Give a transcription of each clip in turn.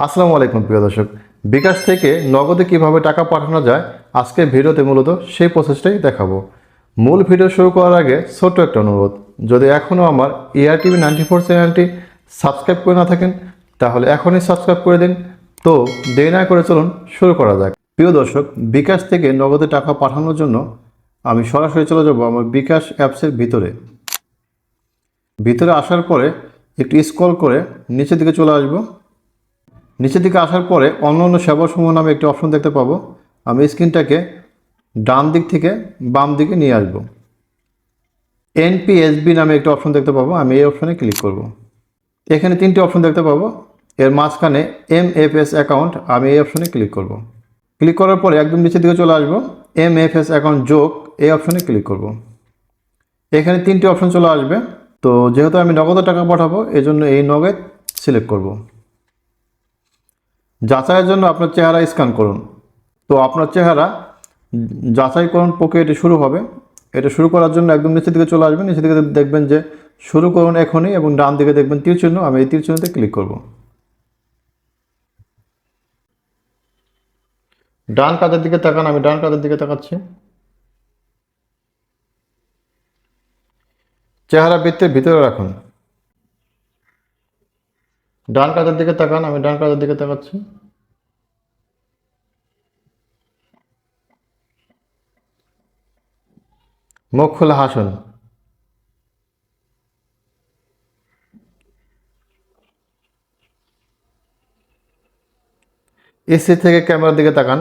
আসসালামু আলাইকুম প্রিয় দর্শক। বিকাশ থেকে নগদে কিভাবে টাকা পাঠানো যায় আজকের ভিডিওতে মূলত সেই প্রসেসটাই দেখাবো। মূল ভিডিও শুরু করার আগে ছোট্ট একটা অনুরোধ, যদি এখনও আমার ERTV 94 চ্যানেলটি সাবস্ক্রাইব করে না থাকেন তাহলে এখনই সাবস্ক্রাইব করে দিন। তো দেরি না করে চলুন শুরু করা যাক। প্রিয় দর্শক, বিকাশ থেকে নগদে টাকা পাঠানোর জন্য আমি সরাসরি চলে যাব আমার বিকাশ অ্যাপসের ভিতরে আসার পরে একটু স্ক্রল করে নিচের দিকে চলে আসবো। নিচের দিকে আসার পরে অন্যান্য সেবাসমূহ নামে একটি অপশন দেখতে পাবো। আমি স্ক্রিনটাকে ডান দিক থেকে বাম দিকে নিয়ে আসব। NPSB নামে একটি অপশন দেখতে পাবো, আমি এই অপশনে ক্লিক করব। এখানে তিনটি অপশন দেখতে পাবো, এর মাঝখানে MFS অ্যাকাউন্ট, আমি এই অপশনে ক্লিক করব। ক্লিক করার পরে একদম নিচের দিকে চলে আসবো, MFS অ্যাকাউন্ট যোগ, এই অপশনে ক্লিক করব। এখানে তিনটি অপশন চলে আসবে। তো যেহেতু আমি নগদে টাকা পাঠাবো এজন্য এই নগদ সিলেক্ট করব। যাচাইয়ের জন্য আপনার চেহারা স্ক্যান করুন। তো আপনার চেহারা যাচাইকরণ প্রক্রিয়াটি শুরু হবে। এটা শুরু করার জন্য একদম নিচের দিকে চলে আসবেন। নিচের দিকে দেখবেন যে শুরু করুন এখনই, এবং ডান দিকে দেখবেন তীর চিহ্ন, আমি এই তীর চিহ্নতে ক্লিক করব। ডান কাঁধের দিকে তাকান, আমি ডান কাঁধের দিকে তাকাচ্ছি। চেহারা বৃত্তের ভিতরে রাখুন। ডান কাঁধের দিকে তাকান, আমি ডান কাঁধের দিকে তাকাচ্ছি। মুখ খুলে হাসুন। এসি থেকে ক্যামেরার দিকে তাকান।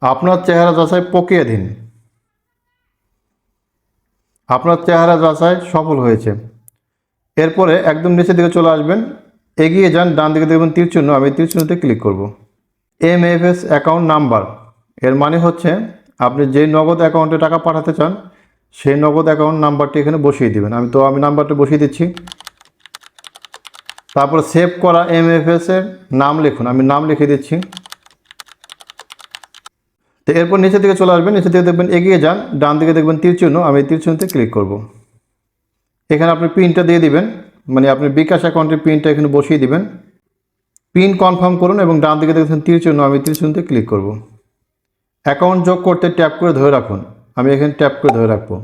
আপনার চেহারা যাচাই প্রক্রিয়াধীন। আপনার চেহারা যাচাই সফল হয়েছে। এরপরে একদম নিচের দিকে চলে আসবেন, এগিয়ে যান, ডান দিকে দেখবেন তীর চিহ্ন, আমি তীর চিহ্নতে ক্লিক করব। MFS অ্যাকাউন্ট নাম্বার, এর মানে হচ্ছে আপনি যেই নগদ অ্যাকাউন্টে টাকা পাঠাতে চান সেই নগদ অ্যাকাউন্ট নাম্বারটি এখানে বসিয়ে দিবেন। আমি নাম্বারটা বসিয়ে দিচ্ছি। তারপর সেভ করা MFS এর নাম লিখুন, আমি নাম লিখে দিচ্ছি। তো এরপর নিচের দিকে চলে আসবেন, নিচের দিকে দেখবেন এগিয়ে যান, ডান দিকে দেখবেন তীর চিহ্ন, আমি তীর চিহ্নতে ক্লিক করব। এখানে আপনি পিনটা দিয়ে দিবেন, মানে আপনি বিকাশ অ্যাকাউন্টের পিনটা এখানে বসিয়ে দিবেন। পিন কনফার্ম করুন এবং ডান দিকে দেখছেন তীর চিহ্ন, আমি তীর চিহ্নতে ক্লিক করব। অ্যাকাউন্ট যোগ করতে ট্যাপ করে ধরে রাখুন, আমি এখানে ট্যাপ করে ধরে রাখবো।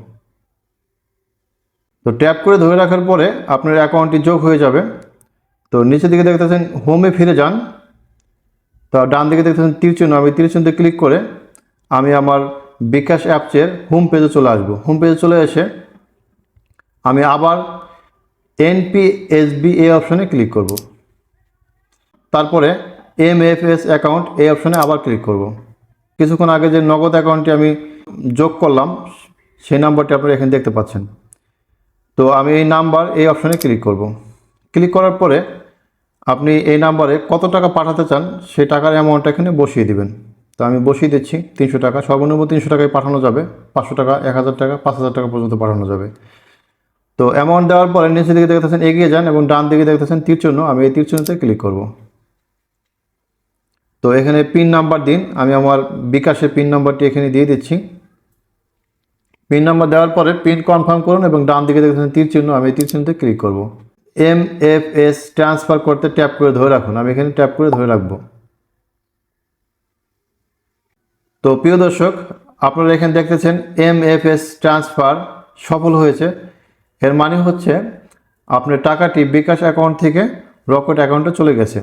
তো ট্যাপ করে ধরে রাখার পরে আপনার অ্যাকাউন্টটি যোগ হয়ে যাবে। তো নিচের দিকে দেখতেছেন হোমে ফিরে যান। তো ডান দিকে দেখতেছেন তীর চিহ্ন, আমি তীর চিহ্নতে ক্লিক করে আমি আমার বিকাশ অ্যাপসের হোম পেজে চলে আসবো। হোম পেজে চলে এসে আমি আবার NPSB এই অপশনে ক্লিক করব। তারপরে MFS অ্যাকাউন্ট এই অপশনে আবার ক্লিক করব। কিছুক্ষণ আগে যে নগদ অ্যাকাউন্টটি আমি যোগ করলাম সেই নাম্বারটি আপনারা এখানে দেখতে পাচ্ছেন। তো আমি এই অপশনে ক্লিক করব। ক্লিক করার পরে আপনি এই নাম্বারে কত টাকা পাঠাতে চান সেই টাকার অ্যামাউন্টটা এখানে বসিয়ে দিবেন। তো আমি বসিয়ে দিচ্ছি 300 টাকা। সর্বনিম্ন 300 টাকায় পাঠানো যাবে, 500 টাকা, 1000 টাকা, 5000 টাকা পর্যন্ত পাঠানো যাবে। তো অ্যামাউন্ট দেওয়ার পরে নিচের দিকে দেখতেছেন এগিয়ে যান এবং ডান দিকে দেখতেছেন তীর চিহ্ন, আমি এই তীর চিহ্নতে ক্লিক করব। তো এখানে পিন নাম্বার দিন, আমি আমার বিকাশের পিন নাম্বারটি এখানে দিয়ে দিচ্ছি। পিন নাম্বার দেওয়ার পরে পিন কনফার্ম করুন এবং ডান দিকে দেখতেছেন তীর চিহ্ন, আমি এই তীর চিহ্নতে ক্লিক করব। MFS ট্রান্সফার করতে ট্যাপ করে ধরে রাখুন, আমি এখানে ট্যাপ করে ধরে রাখবো। তো প্রিয় দর্শক, আপনারা এখানে দেখতেছেন MFS ট্রান্সফার সফল হয়েছে। এর মানে হচ্ছে আপনার টাকাটি বিকাশ অ্যাকাউন্ট থেকে রকেট অ্যাকাউন্টে চলে গেছে।